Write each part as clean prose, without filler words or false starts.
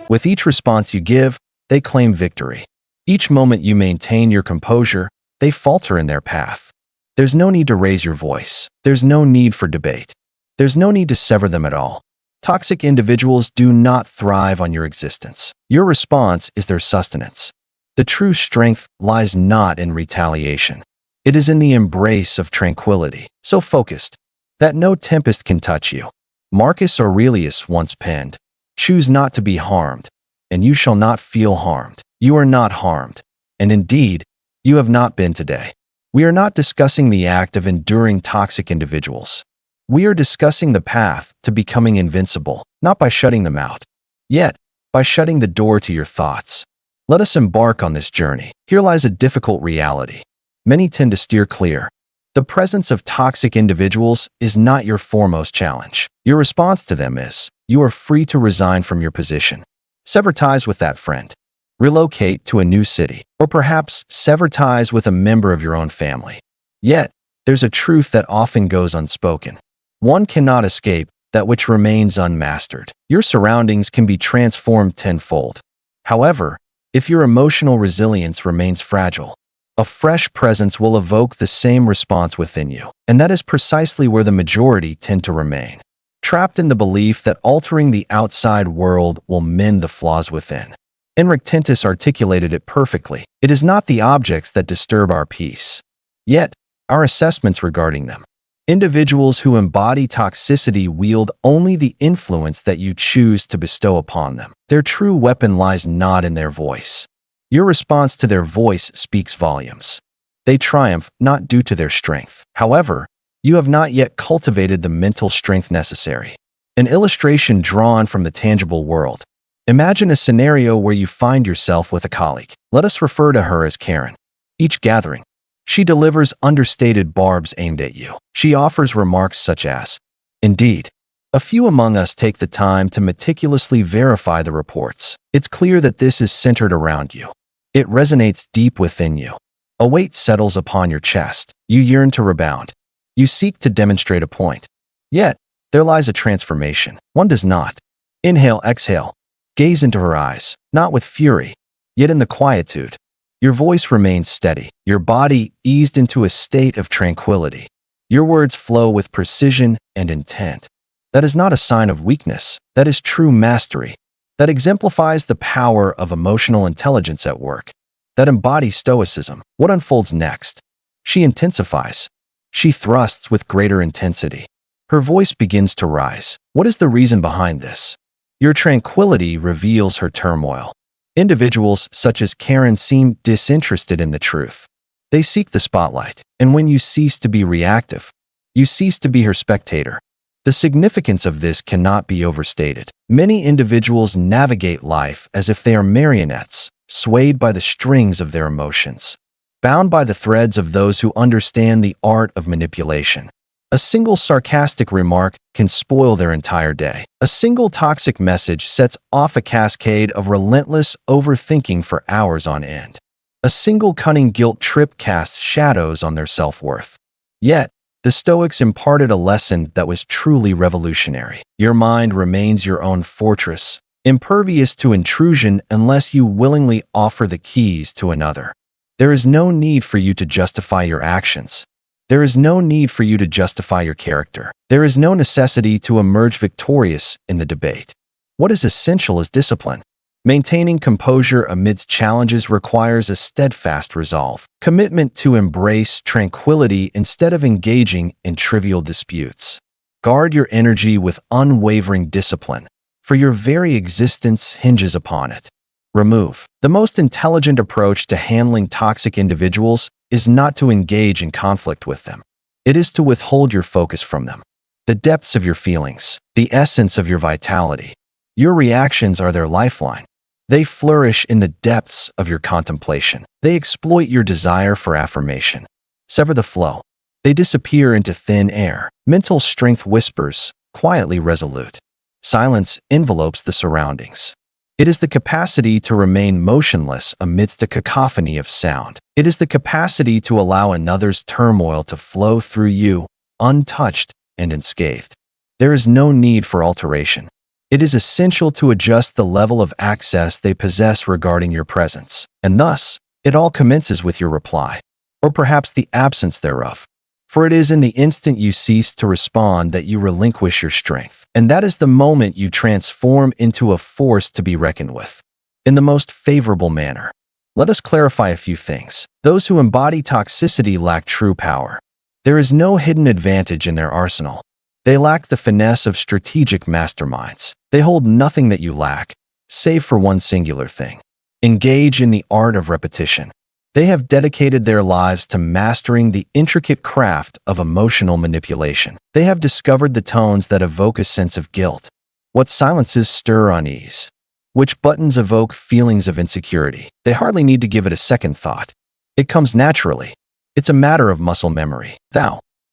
With each response you give, they claim victory. Each moment you maintain your composure, they falter in their path. There's no need to raise your voice. There's no need for debate. There's no need to sever them at all. Toxic individuals do not thrive on your existence. Your response is their sustenance. The true strength lies not in retaliation. It is in the embrace of tranquility, so focused that no tempest can touch you. Marcus Aurelius once penned, "Choose not to be harmed, and you shall not feel harmed." You are not harmed, and indeed, you have not been today. We are not discussing the act of enduring toxic individuals. We are discussing the path to becoming invincible, not by shutting them out, yet by shutting the door to your thoughts. Let us embark on this journey. Here lies a difficult reality. Many tend to steer clear. The presence of toxic individuals is not your foremost challenge. Your response to them is, you are free to resign from your position. Sever ties with that friend. Relocate to a new city, or perhaps sever ties with a member of your own family. Yet, there's a truth that often goes unspoken. One cannot escape that which remains unmastered. Your surroundings can be transformed tenfold. However, if your emotional resilience remains fragile, a fresh presence will evoke the same response within you, and that is precisely where the majority tend to remain, trapped in the belief that altering the outside world will mend the flaws within. Enric Tentis articulated it perfectly. It is not the objects that disturb our peace, yet our assessments regarding them. Individuals who embody toxicity wield only the influence that you choose to bestow upon them. Their true weapon lies not in their voice. Your response to their voice speaks volumes. They triumph not due to their strength. However, you have not yet cultivated the mental strength necessary. An illustration drawn from the tangible world. Imagine a scenario where you find yourself with a colleague. Let us refer to her as Karen. Each gathering, she delivers understated barbs aimed at you. She offers remarks such as, "Indeed, a few among us take the time to meticulously verify the reports. It's clear that this is centered around you. It resonates deep within you. A weight settles upon your chest. You yearn to rebound. You seek to demonstrate a point. Yet, there lies a transformation. One does not. Inhale, exhale. Gaze into her eyes, not with fury, yet in the quietude. Your voice remains steady, your body eased into a state of tranquility. Your words flow with precision and intent. That is not a sign of weakness. That is true mastery. That exemplifies the power of emotional intelligence at work. That embodies Stoicism. What unfolds next? She intensifies. She thrusts with greater intensity. Her voice begins to rise. What is the reason behind this? Your tranquility reveals her turmoil. Individuals such as Karen seem disinterested in the truth. They seek the spotlight, and when you cease to be reactive, you cease to be her spectator. The significance of this cannot be overstated. Many individuals navigate life as if they are marionettes, swayed by the strings of their emotions, bound by the threads of those who understand the art of manipulation. A single sarcastic remark can spoil their entire day. A single toxic message sets off a cascade of relentless overthinking for hours on end. A single cunning guilt trip casts shadows on their self-worth. Yet, the Stoics imparted a lesson that was truly revolutionary. Your mind remains your own fortress, impervious to intrusion unless you willingly offer the keys to another. There is no need for you to justify your actions. There is no need for you to justify your character. There is no necessity to emerge victorious in the debate. What is essential is discipline. Maintaining composure amidst challenges requires a steadfast resolve, commitment to embrace tranquility instead of engaging in trivial disputes. Guard your energy with unwavering discipline, for your very existence hinges upon it. Remove. The most intelligent approach to handling toxic individuals is not to engage in conflict with them. It is to withhold your focus from them. The depths of your feelings, the essence of your vitality. Your reactions are their lifeline. They flourish in the depths of your contemplation. They exploit your desire for affirmation. Sever the flow. They disappear into thin air. Mental strength whispers, quietly resolute. Silence envelopes the surroundings. It is the capacity to remain motionless amidst a cacophony of sound. It is the capacity to allow another's turmoil to flow through you, untouched and unscathed. There is no need for alteration. It is essential to adjust the level of access they possess regarding your presence, and thus, it all commences with your reply, or perhaps the absence thereof. For it is in the instant you cease to respond that you relinquish your strength, and that is the moment you transform into a force to be reckoned with, in the most favorable manner. Let us clarify a few things. Those who embody toxicity lack true power. There is no hidden advantage in their arsenal. They lack the finesse of strategic masterminds. They hold nothing that you lack, save for one singular thing. Engage in the art of repetition. They have dedicated their lives to mastering the intricate craft of emotional manipulation. They have discovered the tones that evoke a sense of guilt, what silences stir unease, which buttons evoke feelings of insecurity. They hardly need to give it a second thought. It comes naturally. It's a matter of muscle memory.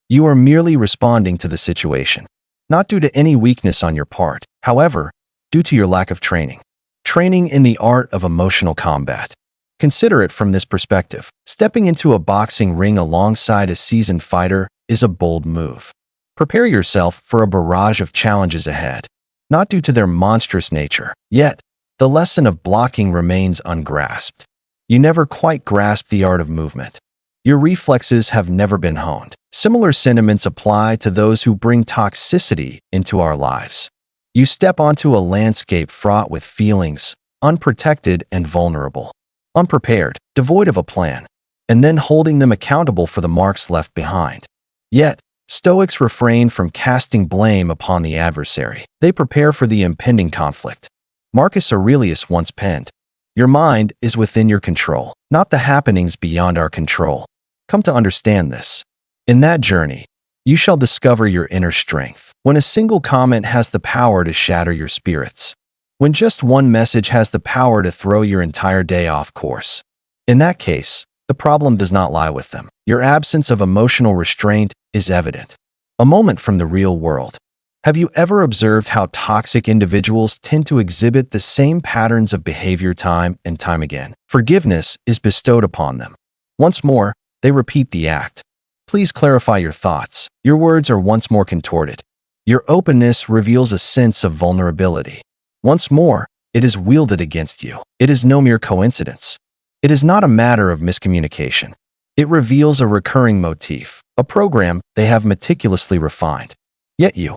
You are merely responding to the situation, not due to any weakness on your part, however, due to your lack of training. Training in the art of emotional combat. Consider it from this perspective. Stepping into a boxing ring alongside a seasoned fighter is a bold move. Prepare yourself for a barrage of challenges ahead, not due to their monstrous nature. Yet, the lesson of blocking remains ungrasped. You never quite grasp the art of movement. Your reflexes have never been honed. Similar sentiments apply to those who bring toxicity into our lives. You step onto a landscape fraught with feelings, unprotected and vulnerable, unprepared, devoid of a plan, and then holding them accountable for the marks left behind. Yet, Stoics refrain from casting blame upon the adversary. They prepare for the impending conflict. Marcus Aurelius once penned, "Your mind is within your control, not the happenings beyond our control." Come to understand this. In that journey, you shall discover your inner strength. When a single comment has the power to shatter your spirits. When just one message has the power to throw your entire day off course. In that case, the problem does not lie with them. Your absence of emotional restraint is evident. A moment from the real world. Have you ever observed how toxic individuals tend to exhibit the same patterns of behavior time and time again? Forgiveness is bestowed upon them. Once more, they repeat the act. Please clarify your thoughts. Your words are once more contorted. Your openness reveals a sense of vulnerability. Once more, it is wielded against you. It is no mere coincidence. It is not a matter of miscommunication. It reveals a recurring motif, a program they have meticulously refined. Yet you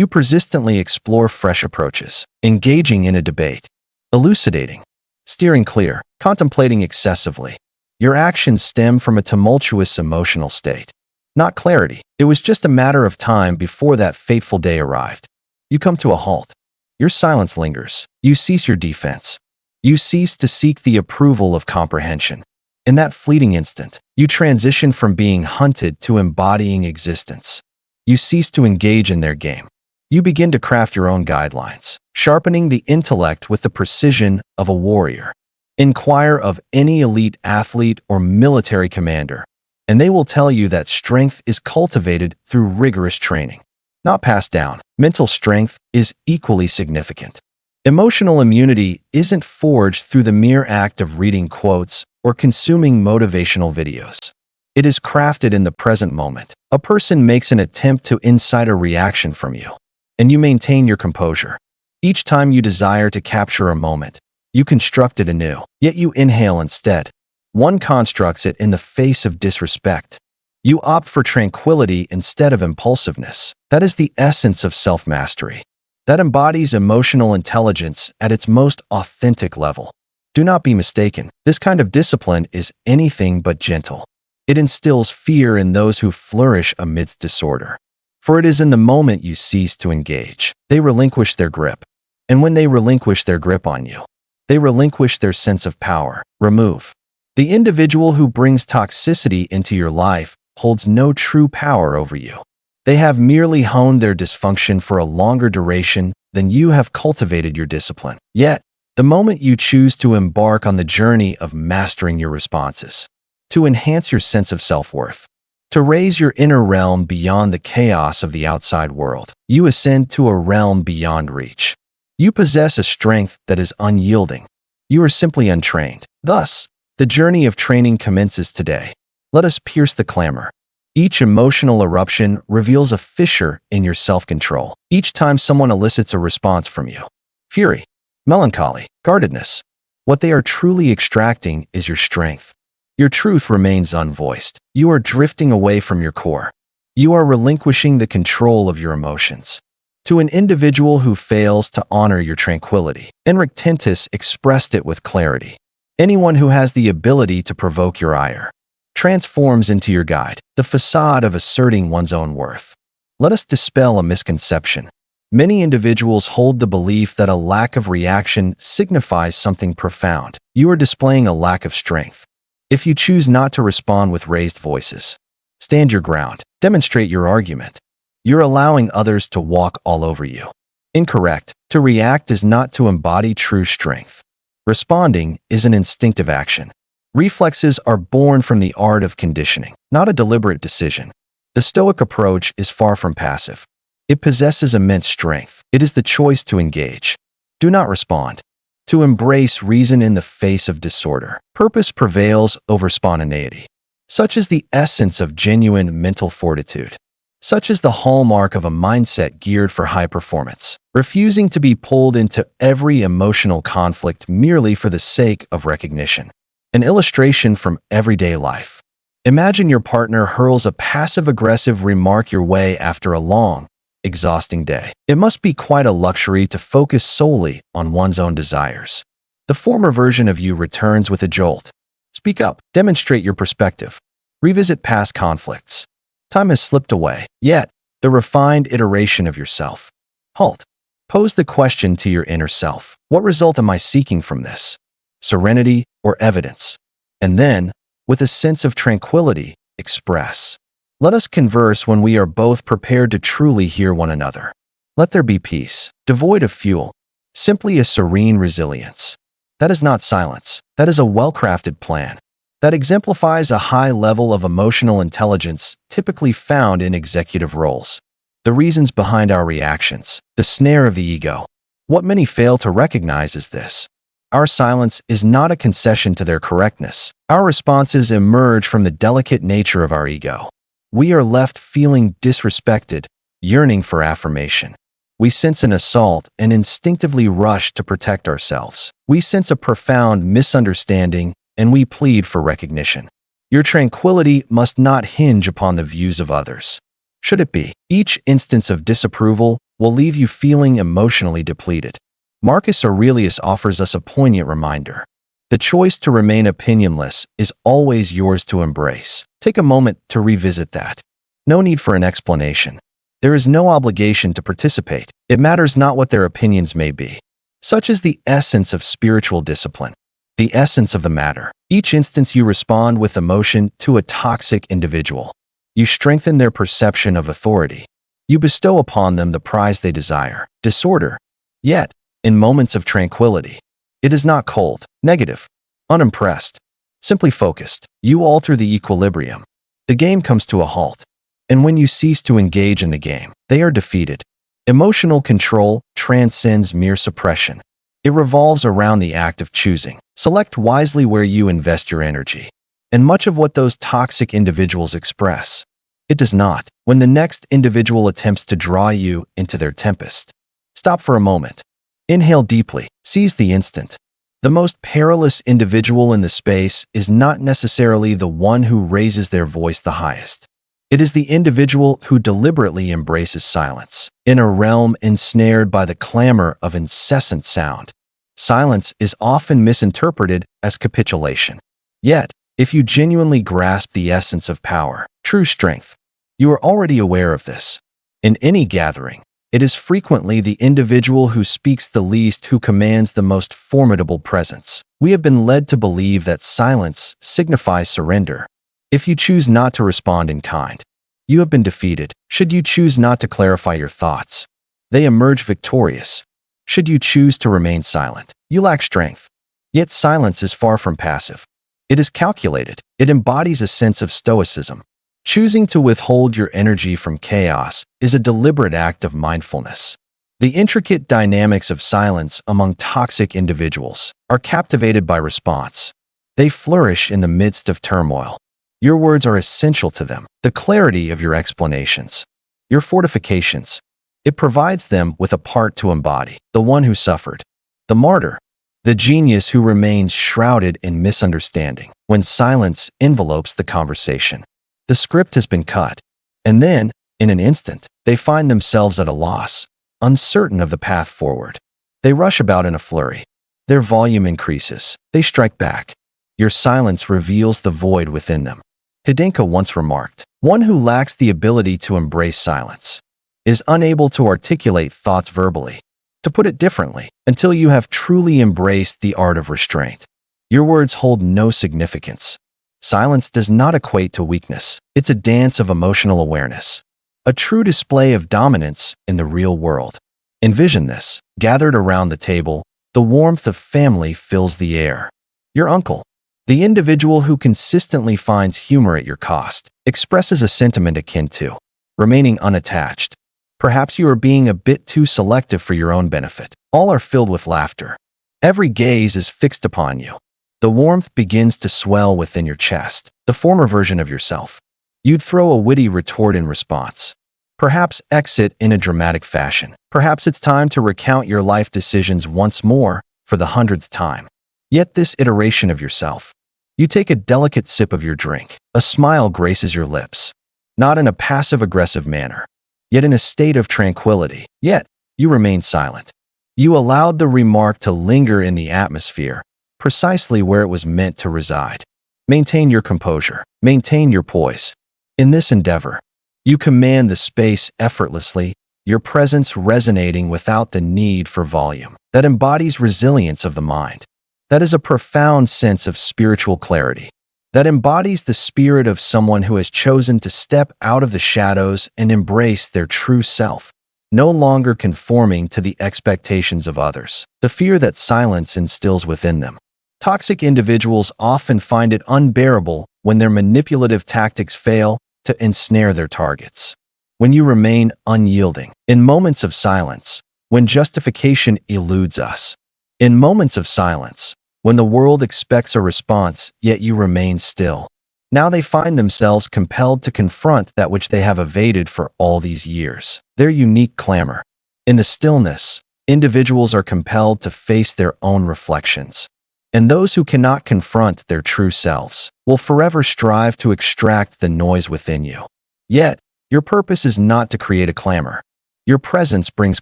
persistently explore fresh approaches, engaging in a debate, elucidating, steering clear, contemplating excessively. Your actions stem from a tumultuous emotional state, not clarity. It was just a matter of time before that fateful day arrived. You come to a halt. Your silence lingers. You cease your defense. You cease to seek the approval of comprehension. In that fleeting instant, you transition from being hunted to embodying existence. You cease to engage in their game. You begin to craft your own guidelines, sharpening the intellect with the precision of a warrior. Inquire of any elite athlete or military commander, and they will tell you that strength is cultivated through rigorous training, not passed down. Mental strength is equally significant. Emotional immunity isn't forged through the mere act of reading quotes or consuming motivational videos. It is crafted in the present moment. A person makes an attempt to incite a reaction from you, and you maintain your composure. Each time you desire to capture a moment, you construct it anew, yet you inhale instead. One constructs it in the face of disrespect. You opt for tranquility instead of impulsiveness. That is the essence of self-mastery. That embodies emotional intelligence at its most authentic level. Do not be mistaken. This kind of discipline is anything but gentle. It instills fear in those who flourish amidst disorder. For it is in the moment you cease to engage, they relinquish their grip. And when they relinquish their grip on you, they relinquish their sense of power. Remove. The individual who brings toxicity into your life holds no true power over you. They have merely honed their dysfunction for a longer duration than you have cultivated your discipline. Yet, the moment you choose to embark on the journey of mastering your responses, to enhance your sense of self-worth, to raise your inner realm beyond the chaos of the outside world, you ascend to a realm beyond reach. You possess a strength that is unyielding. You are simply untrained. Thus, the journey of training commences today. Let us pierce the clamor. Each emotional eruption reveals a fissure in your self-control. Each time someone elicits a response from you. Fury, melancholy, guardedness. What they are truly extracting is your strength. Your truth remains unvoiced. You are drifting away from your core. You are relinquishing the control of your emotions. To an individual who fails to honor your tranquility, Enric Tintus expressed it with clarity. Anyone who has the ability to provoke your ire transforms into your guide, the facade of asserting one's own worth. Let us dispel a misconception. Many individuals hold the belief that a lack of reaction signifies something profound. You are displaying a lack of strength. If you choose not to respond with raised voices, stand your ground, demonstrate your argument, you're allowing others to walk all over you. Incorrect. To react is not to embody true strength. Responding is an instinctive action. Reflexes are born from the art of conditioning, not a deliberate decision. The Stoic approach is far from passive. It possesses immense strength. It is the choice to engage. Do not respond. To embrace reason in the face of disorder. Purpose prevails over spontaneity. Such is the essence of genuine mental fortitude. Such is the hallmark of a mindset geared for high performance, refusing to be pulled into every emotional conflict merely for the sake of recognition. An illustration from everyday life. Imagine your partner hurls a passive-aggressive remark your way after a long, exhausting day. It must be quite a luxury to focus solely on one's own desires. The former version of you returns with a jolt. Speak up, demonstrate your perspective, revisit past conflicts. Time has slipped away, yet the refined iteration of yourself. Halt. Pose the question to your inner self. What result am I seeking from this? Serenity or evidence? And then, with a sense of tranquility, express. Let us converse when we are both prepared to truly hear one another. Let there be peace, devoid of fuel, simply a serene resilience. That is not silence. That is a well-crafted plan. That exemplifies a high level of emotional intelligence typically found in executive roles. The reasons behind our reactions, the snare of the ego. What many fail to recognize is this. Our silence is not a concession to their correctness. Our responses emerge from the delicate nature of our ego. We are left feeling disrespected, yearning for affirmation. We sense an assault and instinctively rush to protect ourselves. We sense a profound misunderstanding and we plead for recognition. Your tranquility must not hinge upon the views of others. Should it be, each instance of disapproval will leave you feeling emotionally depleted. Marcus Aurelius offers us a poignant reminder. The choice to remain opinionless is always yours to embrace. Take a moment to revisit that. No need for an explanation. There is no obligation to participate. It matters not what their opinions may be. Such is the essence of spiritual discipline. The essence of the matter. Each instance you respond with emotion to a toxic individual. You strengthen their perception of authority. You bestow upon them the prize they desire, disorder. Yet, in moments of tranquility, it is not cold, negative, unimpressed, simply focused. You alter the equilibrium. The game comes to a halt. And when you cease to engage in the game, they are defeated. Emotional control transcends mere suppression. It revolves around the act of choosing. Select wisely where you invest your energy. And much of what those toxic individuals express, it does not. When the next individual attempts to draw you into their tempest, stop for a moment. Inhale deeply. Seize the instant. The most perilous individual in the space is not necessarily the one who raises their voice the highest. It is the individual who deliberately embraces silence. In a realm ensnared by the clamor of incessant sound, silence is often misinterpreted as capitulation. Yet, if you genuinely grasp the essence of power, true strength, you are already aware of this. In any gathering, it is frequently the individual who speaks the least who commands the most formidable presence. We have been led to believe that silence signifies surrender. If you choose not to respond in kind, you have been defeated. Should you choose not to clarify your thoughts, they emerge victorious. Should you choose to remain silent, you lack strength. Yet silence is far from passive. It is calculated. It embodies a sense of stoicism. Choosing to withhold your energy from chaos is a deliberate act of mindfulness. The intricate dynamics of silence among toxic individuals are captivated by response. They flourish in the midst of turmoil. Your words are essential to them. The clarity of your explanations, your fortifications, it provides them with a part to embody, the one who suffered, the martyr, the genius who remains shrouded in misunderstanding. When silence envelopes the conversation, the script has been cut, and then, in an instant, they find themselves at a loss, uncertain of the path forward. They rush about in a flurry. Their volume increases. They strike back. Your silence reveals the void within them. Hidenka once remarked, "One who lacks the ability to embrace silence is unable to articulate thoughts verbally." To put it differently, until you have truly embraced the art of restraint, your words hold no significance. Silence does not equate to weakness. It's a dance of emotional awareness, a true display of dominance in the real world. Envision this. Gathered around the table, the warmth of family fills the air. Your uncle, the individual who consistently finds humor at your cost, expresses a sentiment akin to remaining unattached. Perhaps you are being a bit too selective for your own benefit. All are filled with laughter. Every gaze is fixed upon you. The warmth begins to swell within your chest, the former version of yourself. You'd throw a witty retort in response. Perhaps exit in a dramatic fashion. Perhaps it's time to recount your life decisions once more for the 100th time. Yet this iteration of yourself. You take a delicate sip of your drink. A smile graces your lips. Not in a passive-aggressive manner, yet in a state of tranquility. Yet, you remain silent. You allowed the remark to linger in the atmosphere, precisely where it was meant to reside. Maintain your composure. Maintain your poise. In this endeavor, you command the space effortlessly, your presence resonating without the need for volume. That embodies resilience of the mind. That is a profound sense of spiritual clarity. That embodies the spirit of someone who has chosen to step out of the shadows and embrace their true self, no longer conforming to the expectations of others, the fear that silence instills within them. Toxic individuals often find it unbearable when their manipulative tactics fail to ensnare their targets. When you remain unyielding, in moments of silence, when justification eludes us, in moments of silence, when the world expects a response, yet you remain still. Now they find themselves compelled to confront that which they have evaded for all these years, their unique clamor. In the stillness, individuals are compelled to face their own reflections. And those who cannot confront their true selves will forever strive to extract the noise within you. Yet, your purpose is not to create a clamor. Your presence brings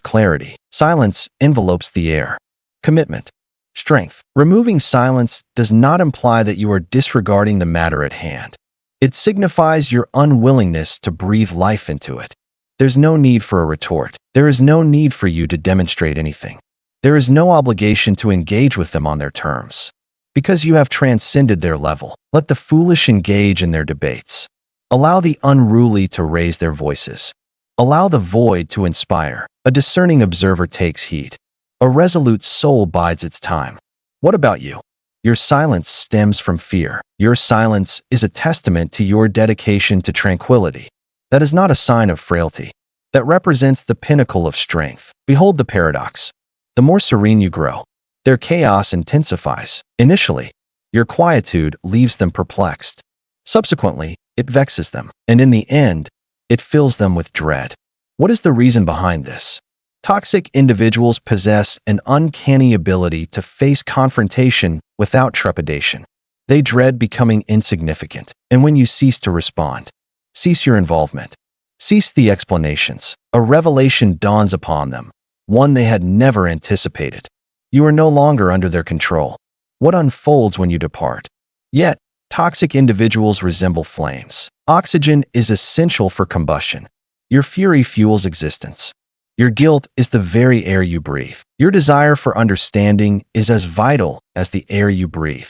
clarity. Silence envelopes the air. Commitment. Strength. Removing silence does not imply that you are disregarding the matter at hand. It signifies your unwillingness to breathe life into it. There's no need for a retort. There is no need for you to demonstrate anything. There is no obligation to engage with them on their terms. Because you have transcended their level, let the foolish engage in their debates. Allow the unruly to raise their voices. Allow the void to inspire. A discerning observer takes heed. A resolute soul bides its time. What about you? Your silence stems from fear. Your silence is a testament to your dedication to tranquility. That is not a sign of frailty. That represents the pinnacle of strength. Behold the paradox. The more serene you grow, their chaos intensifies. Initially, your quietude leaves them perplexed. Subsequently, it vexes them, and in the end, it fills them with dread. What is the reason behind this? Toxic individuals possess an uncanny ability to face confrontation without trepidation. They dread becoming insignificant, and when you cease to respond, cease your involvement, cease the explanations, a revelation dawns upon them, one they had never anticipated. You are no longer under their control. What unfolds when you depart? Yet, toxic individuals resemble flames. Oxygen is essential for combustion. Your fury fuels existence. Your guilt is the very air you breathe. Your desire for understanding is as vital as the air you breathe.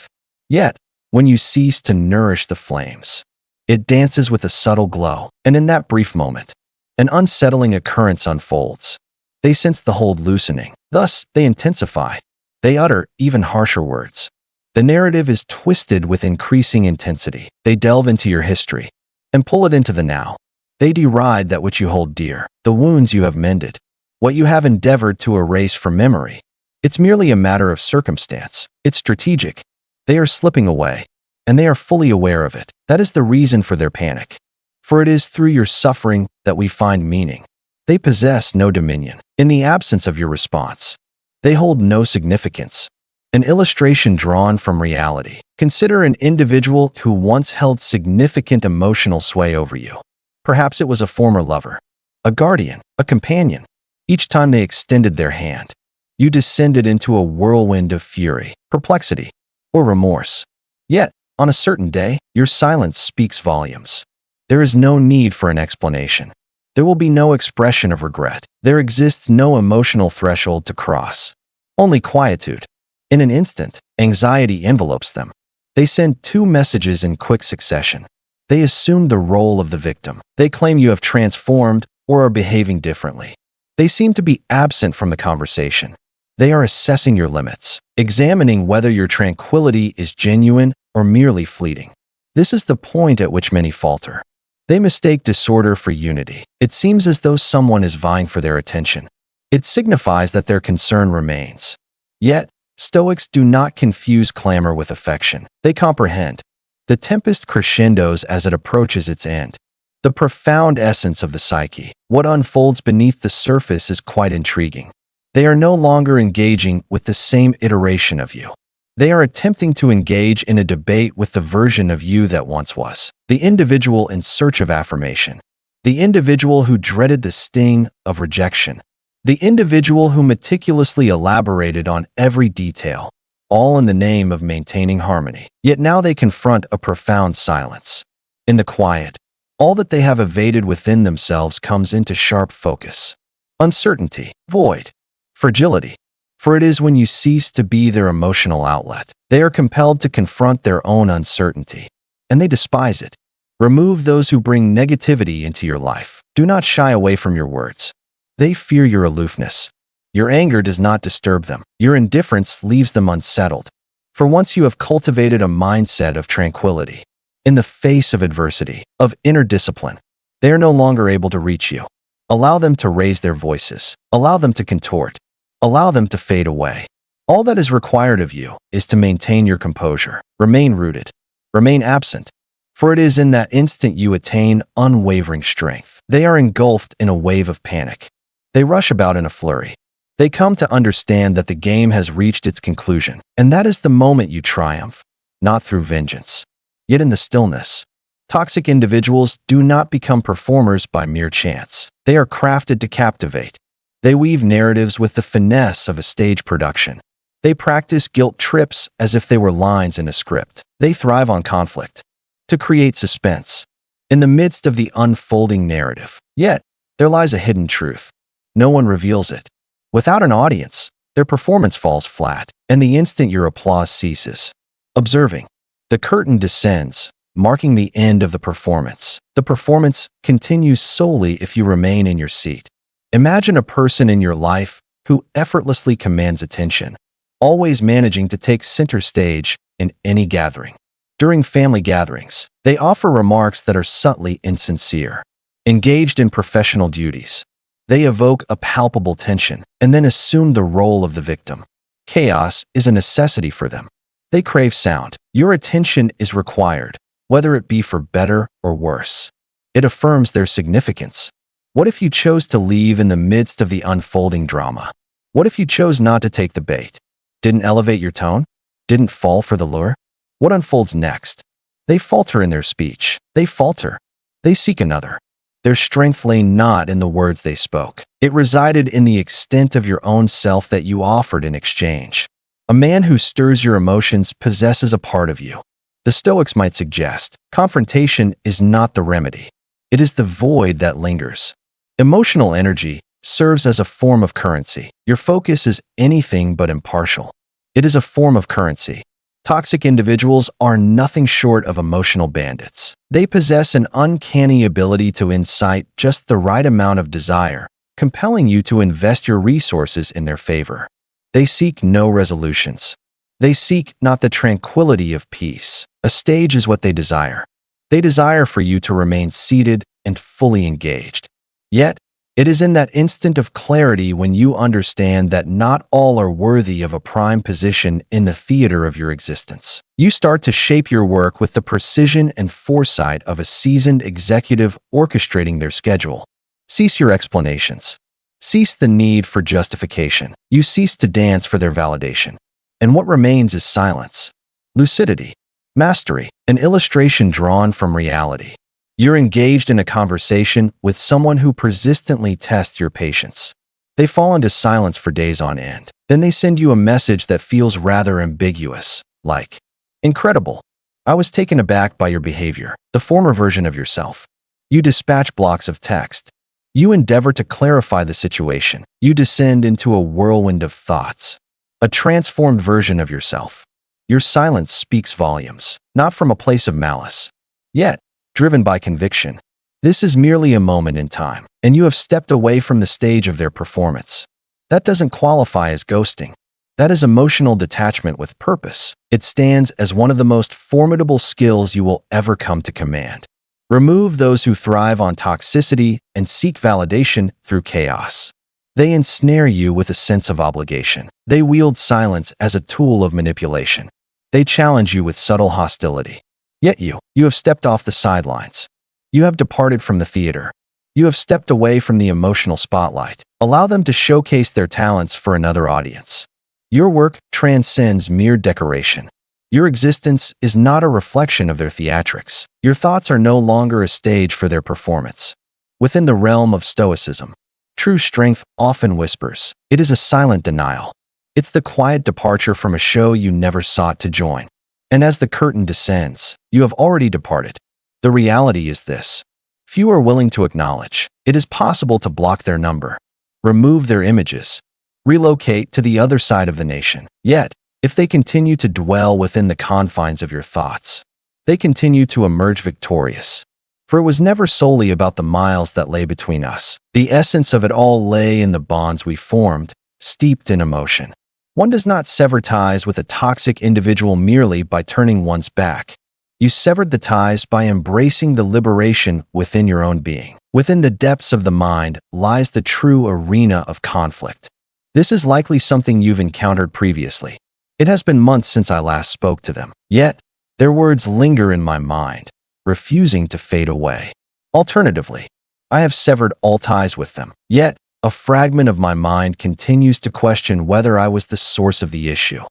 Yet, when you cease to nourish the flames, it dances with a subtle glow, and in that brief moment, an unsettling occurrence unfolds. They sense the hold loosening. Thus, they intensify. They utter even harsher words. The narrative is twisted with increasing intensity. They delve into your history and pull it into the now. They deride that which you hold dear, the wounds you have mended, what you have endeavored to erase from memory. It's merely a matter of circumstance. It's strategic. They are slipping away. and they are fully aware of it. That is the reason for their panic. For it is through your suffering that we find meaning. They possess no dominion. In the absence of your response, they hold no significance. An illustration drawn from reality. Consider an individual who once held significant emotional sway over you. Perhaps it was a former lover, a guardian, a companion. Each time they extended their hand, you descended into a whirlwind of fury, perplexity, or remorse. Yet, on a certain day, your silence speaks volumes. There is no need for an explanation. There will be no expression of regret. There exists no emotional threshold to cross. Only quietude. In an instant, anxiety envelopes them. They send two messages in quick succession. They assume the role of the victim. They claim you have transformed or are behaving differently. They seem to be absent from the conversation. They are assessing your limits, examining whether your tranquility is genuine or merely fleeting. This is the point at which many falter. They mistake disorder for unity. It seems as though someone is vying for their attention. It signifies that their concern remains. Yet, Stoics do not confuse clamor with affection. They comprehend. The tempest crescendos as it approaches its end. The profound essence of the psyche, what unfolds beneath the surface, is quite intriguing. They are no longer engaging with the same iteration of you. They are attempting to engage in a debate with the version of you that once was. The individual in search of affirmation. The individual who dreaded the sting of rejection. The individual who meticulously elaborated on every detail, all in the name of maintaining harmony. Yet now they confront a profound silence. In the quiet, all that they have evaded within themselves comes into sharp focus. Uncertainty, void, fragility. For it is when you cease to be their emotional outlet, they are compelled to confront their own uncertainty, and they despise it. Remove those who bring negativity into your life. Do not shy away from your words. They fear your aloofness. Your anger does not disturb them. Your indifference leaves them unsettled. For once you have cultivated a mindset of tranquility, in the face of adversity, of inner discipline, they are no longer able to reach you. Allow them to raise their voices. Allow them to contort. Allow them to fade away. All that is required of you is to maintain your composure. Remain rooted. Remain absent. For it is in that instant you attain unwavering strength. They are engulfed in a wave of panic. They rush about in a flurry. They come to understand that the game has reached its conclusion, and that is the moment you triumph, not through vengeance. Yet in the stillness, toxic individuals do not become performers by mere chance. They are crafted to captivate. They weave narratives with the finesse of a stage production. They practice guilt trips as if they were lines in a script. They thrive on conflict, to create suspense, in the midst of the unfolding narrative. Yet, there lies a hidden truth. No one reveals it. Without an audience, their performance falls flat, and the instant your applause ceases. Observing, the curtain descends, marking the end of the performance. The performance continues solely if you remain in your seat. Imagine a person in your life who effortlessly commands attention, always managing to take center stage in any gathering. During family gatherings, they offer remarks that are subtly insincere. Engaged in professional duties, they evoke a palpable tension and then assume the role of the victim. Chaos is a necessity for them. They crave sound. Your attention is required, whether it be for better or worse. It affirms their significance. What if you chose to leave in the midst of the unfolding drama? What if you chose not to take the bait? Didn't elevate your tone? Didn't fall for the lure? What unfolds next? They falter in their speech. They falter. They seek another. Their strength lay not in the words they spoke. It resided in the extent of your own self that you offered in exchange. A man who stirs your emotions possesses a part of you. The Stoics might suggest, confrontation is not the remedy. It is the void that lingers. Emotional energy serves as a form of currency. Your focus is anything but impartial. It is a form of currency. Toxic individuals are nothing short of emotional bandits. They possess an uncanny ability to incite just the right amount of desire, compelling you to invest your resources in their favor. They seek no resolutions. They seek not the tranquility of peace. A stage is what they desire. They desire for you to remain seated and fully engaged. Yet, It is in that instant of clarity when you understand that not all are worthy of a prime position in the theater of your existence. You start to shape your work with the precision and foresight of a seasoned executive orchestrating their schedule. Cease your explanations. Cease the need for justification. You cease to dance for their validation. And what remains is silence, lucidity, mastery, an illustration drawn from reality. You're engaged in a conversation with someone who persistently tests your patience. They fall into silence for days on end. Then they send you a message that feels rather ambiguous, like, "Incredible. I was taken aback by your behavior," the former version of yourself. You dispatch blocks of text. You endeavor to clarify the situation. You descend into a whirlwind of thoughts, a transformed version of yourself. Your silence speaks volumes, not from a place of malice, yet driven by conviction. This is merely a moment in time, and you have stepped away from the stage of their performance. That doesn't qualify as ghosting. That is emotional detachment with purpose. It stands as one of the most formidable skills you will ever come to command. Remove those who thrive on toxicity and seek validation through chaos. They ensnare you with a sense of obligation. They wield silence as a tool of manipulation. They challenge you with subtle hostility. Yet you have stepped off the sidelines. You have departed from the theater. You have stepped away from the emotional spotlight. Allow them to showcase their talents for another audience. Your work transcends mere decoration. Your existence is not a reflection of their theatrics. Your thoughts are no longer a stage for their performance. Within the realm of Stoicism, true strength often whispers. It is a silent denial. It's the quiet departure from a show you never sought to join. And as the curtain descends, you have already departed. The reality is this: few are willing to acknowledge. It is possible to block their number, remove their images, relocate to the other side of the nation. Yet, if they continue to dwell within the confines of your thoughts, they continue to emerge victorious. For it was never solely about the miles that lay between us. The essence of it all lay in the bonds we formed, steeped in emotion. One does not sever ties with a toxic individual merely by turning one's back. You severed the ties by embracing the liberation within your own being. Within the depths of the mind lies the true arena of conflict. This is likely something you've encountered previously. It has been months since I last spoke to them. Yet, their words linger in my mind, refusing to fade away. Alternatively, I have severed all ties with them. Yet, a fragment of my mind continues to question whether I was the source of the issue.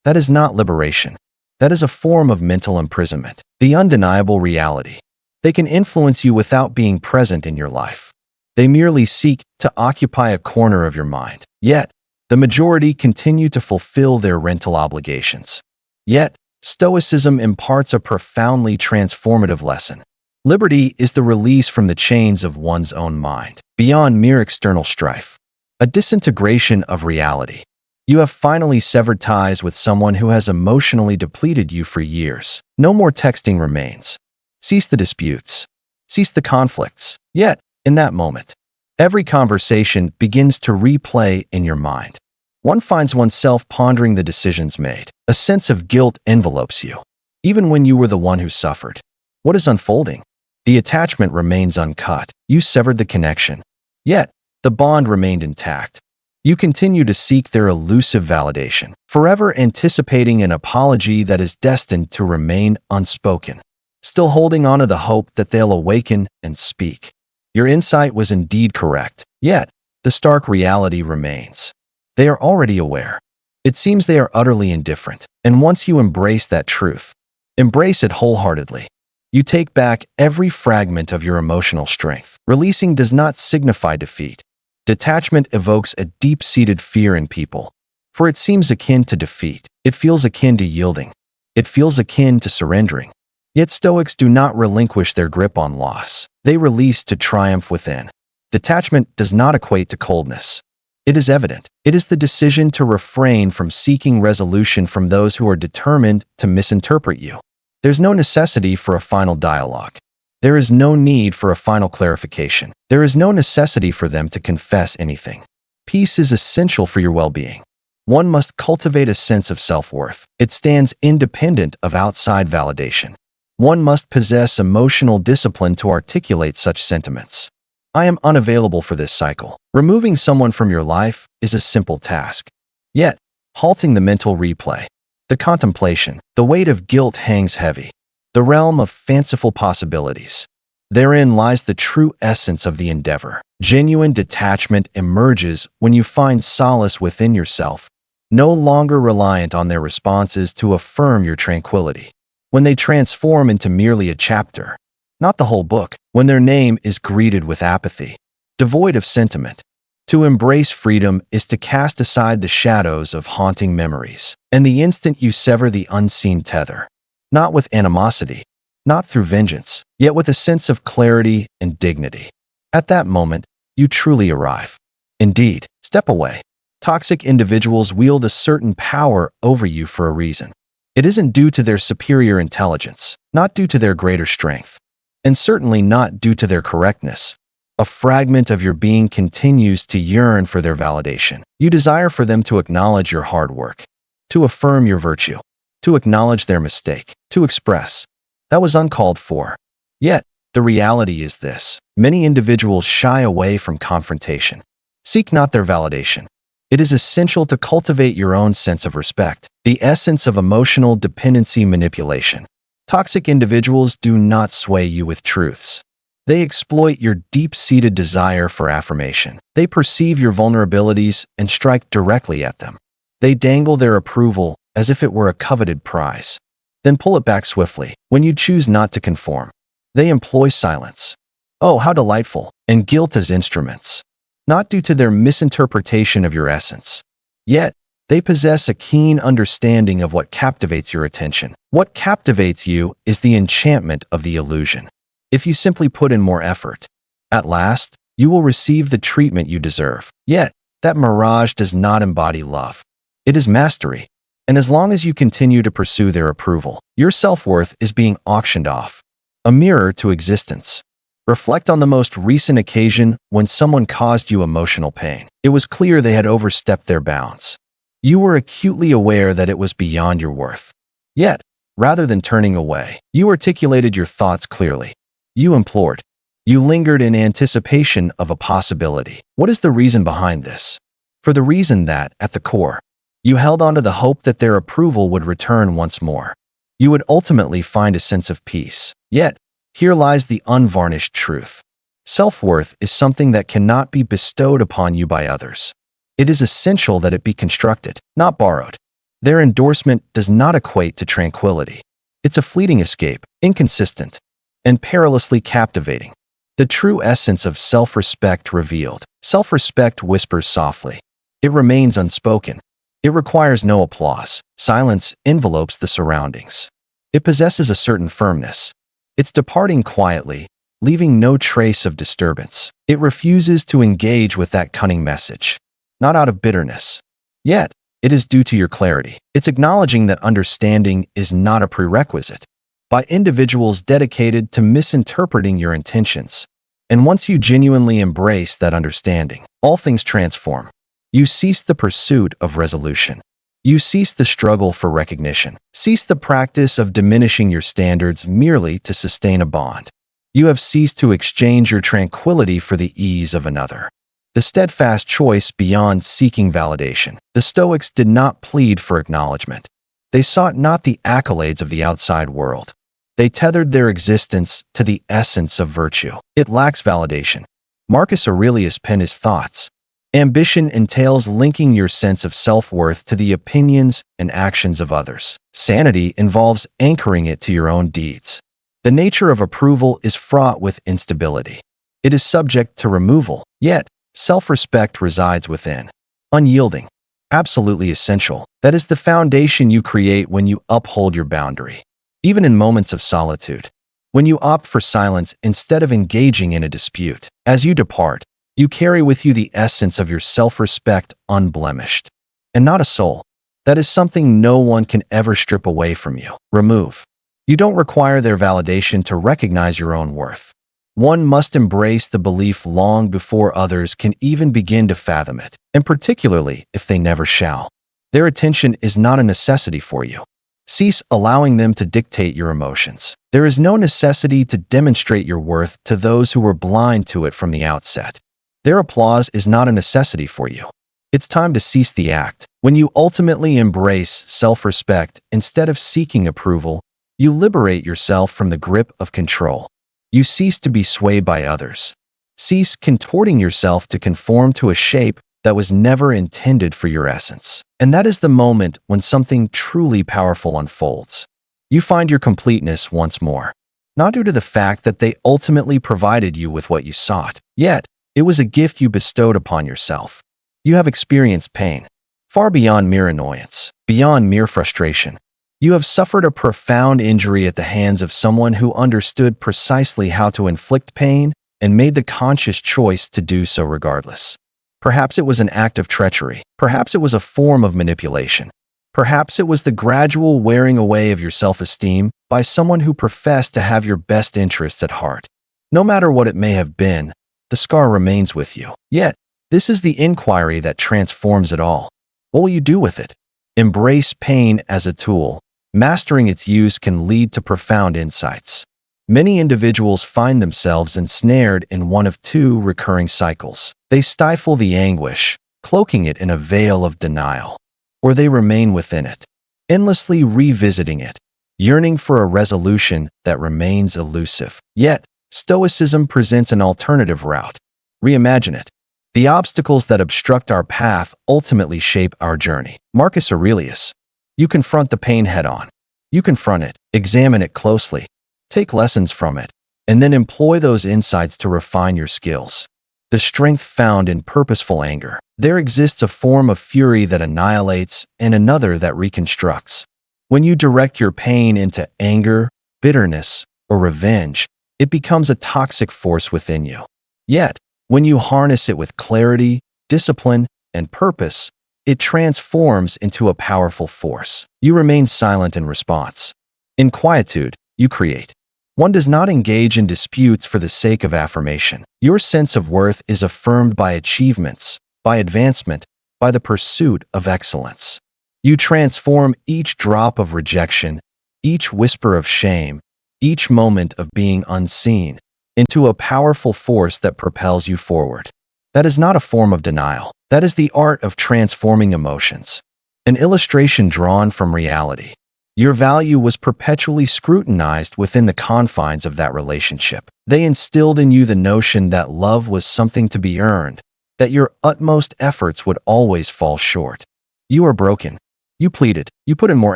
That is not liberation. That is a form of mental imprisonment. The undeniable reality. They can influence you without being present in your life. They merely seek to occupy a corner of your mind. Yet, the majority continue to fulfill their rental obligations. Yet, Stoicism imparts a profoundly transformative lesson. Liberty is the release from the chains of one's own mind, beyond mere external strife. A disintegration of reality. You have finally severed ties with someone who has emotionally depleted you for years. No more texting remains. Cease the disputes. Cease the conflicts. Yet, in that moment, every conversation begins to replay in your mind. One finds oneself pondering the decisions made. A sense of guilt envelopes you, even when you were the one who suffered. What is unfolding? The attachment remains uncut. You severed the connection. Yet, the bond remained intact. You continue to seek their elusive validation, forever anticipating an apology that is destined to remain unspoken, still holding on to the hope that they'll awaken and speak. Your insight was indeed correct, yet the stark reality remains. They are already aware. It seems they are utterly indifferent, and once you embrace that truth, embrace it wholeheartedly. You take back every fragment of your emotional strength. Releasing does not signify defeat. Detachment evokes a deep-seated fear in people, for it seems akin to defeat. It feels akin to yielding. It feels akin to surrendering. Yet Stoics do not relinquish their grip on loss. They release to triumph within. Detachment does not equate to coldness. It is evident. It is the decision to refrain from seeking resolution from those who are determined to misinterpret you. There's no necessity for a final dialogue. There is no need for a final clarification. There is no necessity for them to confess anything. Peace is essential for your well-being. One must cultivate a sense of self-worth. It stands independent of outside validation. One must possess emotional discipline to articulate such sentiments. I am unavailable for this cycle. Removing someone from your life is a simple task. Yet, halting the mental replay, the contemplation, the weight of guilt hangs heavy. The realm of fanciful possibilities. Therein lies the true essence of the endeavor. Genuine detachment emerges when you find solace within yourself, no longer reliant on their responses to affirm your tranquility. When they transform into merely a chapter, not the whole book, when their name is greeted with apathy, devoid of sentiment. To embrace freedom is to cast aside the shadows of haunting memories, and the instant you sever the unseen tether, not with animosity, not through vengeance, yet with a sense of clarity and dignity. At that moment, you truly arrive. Indeed, step away. Toxic individuals wield a certain power over you for a reason. It isn't due to their superior intelligence, not due to their greater strength, and certainly not due to their correctness. A fragment of your being continues to yearn for their validation. You desire for them to acknowledge your hard work, to affirm your virtue, to acknowledge their mistake, to express, "That was uncalled for." Yet, the reality is this: many individuals shy away from confrontation. Seek not their validation. It is essential to cultivate your own sense of respect, the essence of emotional dependency manipulation. Toxic individuals do not sway you with truths. They exploit your deep-seated desire for affirmation. They perceive your vulnerabilities and strike directly at them. They dangle their approval as if it were a coveted prize, then pull it back swiftly when you choose not to conform. They employ silence. Oh, how delightful! And guilt as instruments, not due to their misinterpretation of your essence. Yet, they possess a keen understanding of what captivates your attention. What captivates you is the enchantment of the illusion. If you simply put in more effort, at last, you will receive the treatment you deserve. Yet, that mirage does not embody love. It is mastery. And as long as you continue to pursue their approval, your self-worth is being auctioned off. A mirror to existence. Reflect on the most recent occasion when someone caused you emotional pain. It was clear they had overstepped their bounds. You were acutely aware that it was beyond your worth. Yet, rather than turning away, you articulated your thoughts clearly. You implored. You lingered in anticipation of a possibility. What is the reason behind this? For the reason that, at the core, you held on to the hope that their approval would return once more. You would ultimately find a sense of peace. Yet, here lies the unvarnished truth. Self-worth is something that cannot be bestowed upon you by others. It is essential that it be constructed, not borrowed. Their endorsement does not equate to tranquility. It's a fleeting escape, inconsistent, and perilously captivating. The true essence of self-respect revealed. Self-respect whispers softly. It remains unspoken. It requires no applause. Silence envelopes the surroundings. It possesses a certain firmness. It's departing quietly, leaving no trace of disturbance. It refuses to engage with that cunning message, not out of bitterness. Yet, it is due to your clarity. It's acknowledging that understanding is not a prerequisite, by individuals dedicated to misinterpreting your intentions. And once you genuinely embrace that understanding, all things transform. You cease the pursuit of resolution. You cease the struggle for recognition. Cease the practice of diminishing your standards merely to sustain a bond. You have ceased to exchange your tranquility for the ease of another. The steadfast choice beyond seeking validation. The Stoics did not plead for acknowledgement. They sought not the accolades of the outside world. They tethered their existence to the essence of virtue. It lacks validation. Marcus Aurelius penned his thoughts. Ambition entails linking your sense of self-worth to the opinions and actions of others. Sanity involves anchoring it to your own deeds. The nature of approval is fraught with instability. It is subject to removal, yet self-respect resides within. Unyielding. Absolutely essential. That is the foundation you create when you uphold your boundary. Even in moments of solitude. When you opt for silence instead of engaging in a dispute. As you depart, you carry with you the essence of your self-respect unblemished. And not a soul. That is something no one can ever strip away from you. Remove. You don't require their validation to recognize your own worth. One must embrace the belief long before others can even begin to fathom it, and particularly if they never shall. Their attention is not a necessity for you. Cease allowing them to dictate your emotions. There is no necessity to demonstrate your worth to those who were blind to it from the outset. Their applause is not a necessity for you. It's time to cease the act. When you ultimately embrace self-respect instead of seeking approval, you liberate yourself from the grip of control. You cease to be swayed by others. Cease contorting yourself to conform to a shape that was never intended for your essence. And that is the moment when something truly powerful unfolds. You find your completeness once more, not due to the fact that they ultimately provided you with what you sought, yet it was a gift you bestowed upon yourself. You have experienced pain, far beyond mere annoyance, beyond mere frustration. You have suffered a profound injury at the hands of someone who understood precisely how to inflict pain and made the conscious choice to do so regardless. Perhaps it was an act of treachery. Perhaps it was a form of manipulation. Perhaps it was the gradual wearing away of your self-esteem by someone who professed to have your best interests at heart. No matter what it may have been, the scar remains with you. Yet, this is the inquiry that transforms it all. What will you do with it? Embrace pain as a tool. Mastering its use can lead to profound insights. Many individuals find themselves ensnared in one of two recurring cycles. They stifle the anguish, cloaking it in a veil of denial, or they remain within it, endlessly revisiting it, yearning for a resolution that remains elusive. Yet, Stoicism presents an alternative route. Reimagine it. The obstacles that obstruct our path ultimately shape our journey. Marcus Aurelius. You confront the pain head-on. You confront it, examine it closely, take lessons from it, and then employ those insights to refine your skills. The strength found in purposeful anger. There exists a form of fury that annihilates and another that reconstructs. When you direct your pain into anger, bitterness, or revenge, it becomes a toxic force within you. Yet, when you harness it with clarity, discipline, and purpose, it transforms into a powerful force. You remain silent in response. In quietude, you create. One does not engage in disputes for the sake of affirmation. Your sense of worth is affirmed by achievements, by advancement, by the pursuit of excellence. You transform each drop of rejection, each whisper of shame, each moment of being unseen, into a powerful force that propels you forward. That is not a form of denial. That is the art of transforming emotions. An illustration drawn from reality. Your value was perpetually scrutinized within the confines of that relationship. They instilled in you the notion that love was something to be earned, that your utmost efforts would always fall short. You are broken. You pleaded. You put in more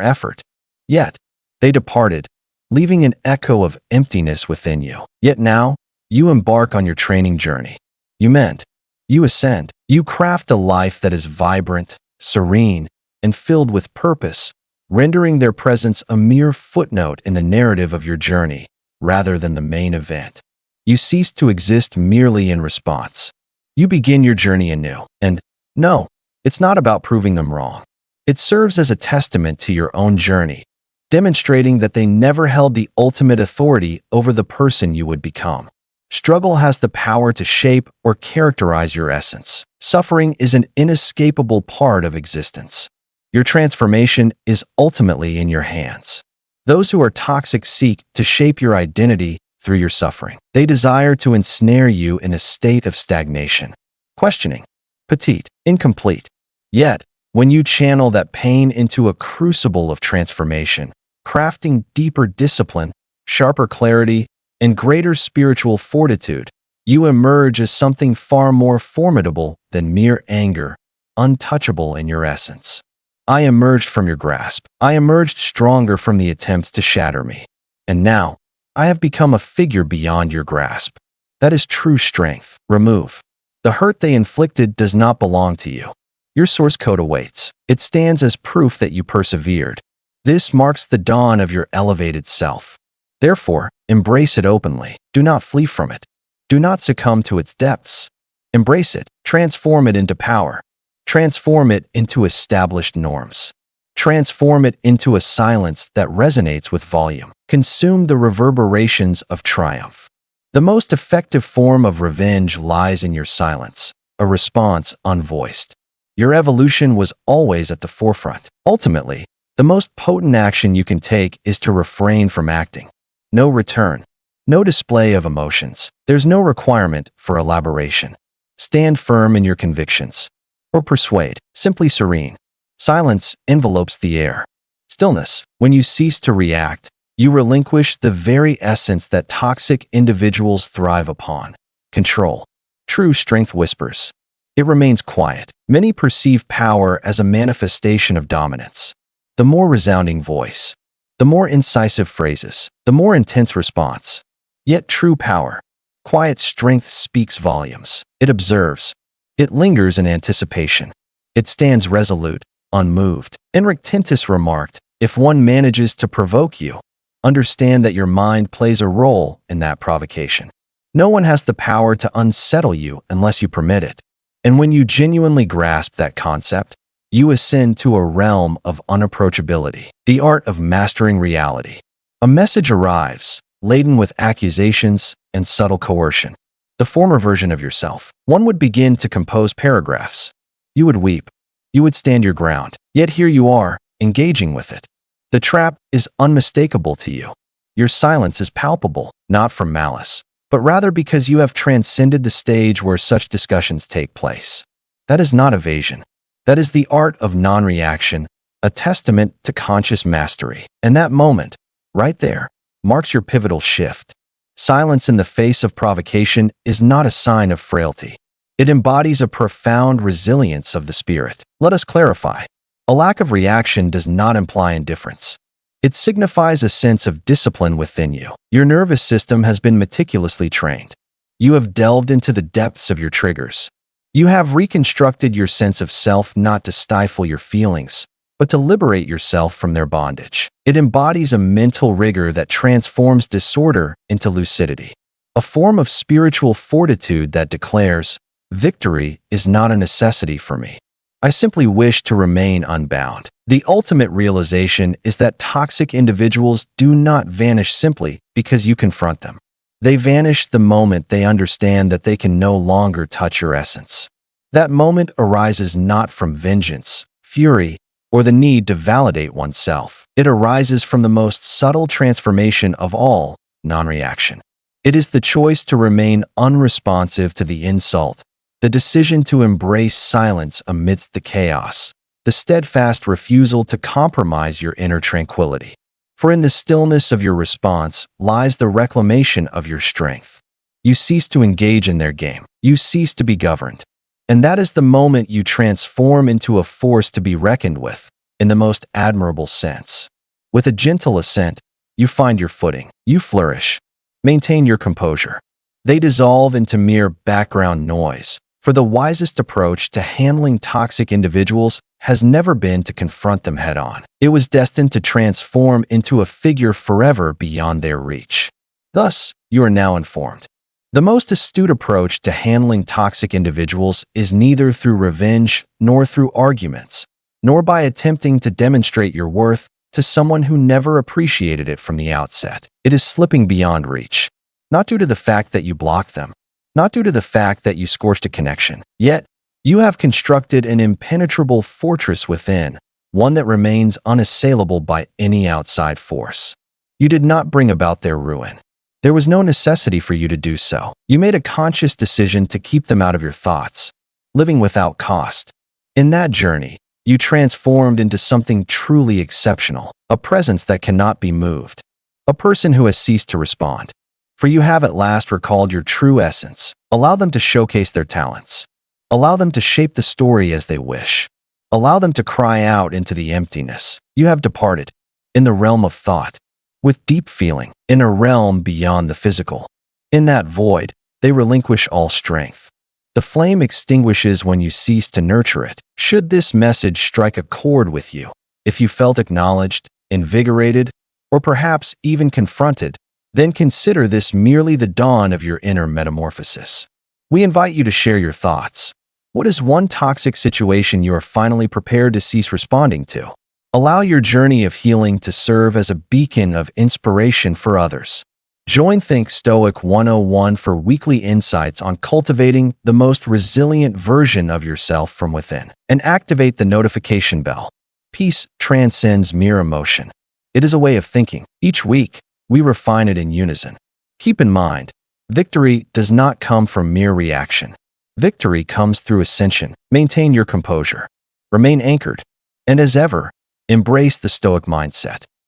effort. Yet, they departed, leaving an echo of emptiness within you. Yet now, you embark on your training journey. You mend. You ascend. You craft a life that is vibrant, serene, and filled with purpose, rendering their presence a mere footnote in the narrative of your journey, rather than the main event. You cease to exist merely in response. You begin your journey anew. And no, it's not about proving them wrong. It serves as a testament to your own journey, demonstrating that they never held the ultimate authority over the person you would become. Struggle has the power to shape or characterize your essence. Suffering is an inescapable part of existence. Your transformation is ultimately in your hands. Those who are toxic seek to shape your identity through your suffering. They desire to ensnare you in a state of stagnation, questioning, petite, incomplete. Yet, when you channel that pain into a crucible of transformation, crafting deeper discipline, sharper clarity, and greater spiritual fortitude, you emerge as something far more formidable than mere anger, untouchable in your essence. I emerged from your grasp. I emerged stronger from the attempts to shatter me. And now, I have become a figure beyond your grasp. That is true strength. Remove. The hurt they inflicted does not belong to you. Your source code awaits. It stands as proof that you persevered. This marks the dawn of your elevated self. Therefore, embrace it openly. Do not flee from it. Do not succumb to its depths. Embrace it. Transform it into power. Transform it into established norms. Transform it into a silence that resonates with volume. Consume the reverberations of triumph. The most effective form of revenge lies in your silence, a response unvoiced. Your evolution was always at the forefront. Ultimately, The most potent action you can take is to refrain from acting. No return. No display of emotions. There's no requirement for elaboration. Stand firm in your convictions. Or persuade. Simply serene. Silence envelopes the air. Stillness. When you cease to react, you relinquish the very essence that toxic individuals thrive upon. Control. True strength whispers. It remains quiet. Many perceive power as a manifestation of dominance. The more resounding voice, the more incisive phrases, the more intense response. Yet true power, quiet strength speaks volumes. It observes. It lingers in anticipation. It stands resolute, unmoved. Enric Tintus remarked, if one manages to provoke you, understand that your mind plays a role in that provocation. No one has the power to unsettle you unless you permit it. And when you genuinely grasp that concept, you ascend to a realm of unapproachability, the art of mastering reality. A message arrives, laden with accusations and subtle coercion. The former version of yourself. One would begin to compose paragraphs. You would weep. You would stand your ground. Yet here you are, engaging with it. The trap is unmistakable to you. Your silence is palpable, not from malice, but rather because you have transcended the stage where such discussions take place. That is not evasion. That is the art of non-reaction, a testament to conscious mastery. And that moment, right there, marks your pivotal shift. Silence in the face of provocation is not a sign of frailty. It embodies a profound resilience of the spirit. Let us clarify. A lack of reaction does not imply indifference. It signifies a sense of discipline within you. Your nervous system has been meticulously trained. You have delved into the depths of your triggers. You have reconstructed your sense of self not to stifle your feelings, but to liberate yourself from their bondage. It embodies a mental rigor that transforms disorder into lucidity, a form of spiritual fortitude that declares, victory is not a necessity for me. I simply wish to remain unbound. The ultimate realization is that toxic individuals do not vanish simply because you confront them. They vanish the moment they understand that they can no longer touch your essence. That moment arises not from vengeance, fury, or the need to validate oneself. It arises from the most subtle transformation of all, non-reaction. It is the choice to remain unresponsive to the insult, the decision to embrace silence amidst the chaos, the steadfast refusal to compromise your inner tranquility. For in the stillness of your response lies the reclamation of your strength. You cease to engage in their game. You cease to be governed. And that is the moment you transform into a force to be reckoned with, in the most admirable sense. With a gentle ascent, you find your footing. You flourish. Maintain your composure. They dissolve into mere background noise. For the wisest approach to handling toxic individuals has never been to confront them head-on. It was destined to transform into a figure forever beyond their reach. Thus, you are now informed. The most astute approach to handling toxic individuals is neither through revenge nor through arguments, nor by attempting to demonstrate your worth to someone who never appreciated it from the outset. It is slipping beyond reach, not due to the fact that you blocked them, not due to the fact that you scorched a connection. Yet, you have constructed an impenetrable fortress within, one that remains unassailable by any outside force. You did not bring about their ruin. There was no necessity for you to do so. You made a conscious decision to keep them out of your thoughts, living without cost. In that journey, you transformed into something truly exceptional, a presence that cannot be moved, a person who has ceased to respond. For you have at last recalled your true essence. Allow them to showcase their talents. Allow them to shape the story as they wish. Allow them to cry out into the emptiness. You have departed, in the realm of thought, with deep feeling, in a realm beyond the physical. In that void, they relinquish all strength. The flame extinguishes when you cease to nurture it. Should this message strike a chord with you, if you felt acknowledged, invigorated, or perhaps even confronted, then consider this merely the dawn of your inner metamorphosis. We invite you to share your thoughts. What is one toxic situation you are finally prepared to cease responding to? Allow your journey of healing to serve as a beacon of inspiration for others. Join Think Stoic 101 for weekly insights on cultivating the most resilient version of yourself from within. And activate the notification bell. Peace transcends mere emotion. It is a way of thinking. Each week, we refine it in unison. Keep in mind, victory does not come from mere reaction. Victory comes through ascension. Maintain your composure. Remain anchored. And as ever, embrace the Stoic mindset.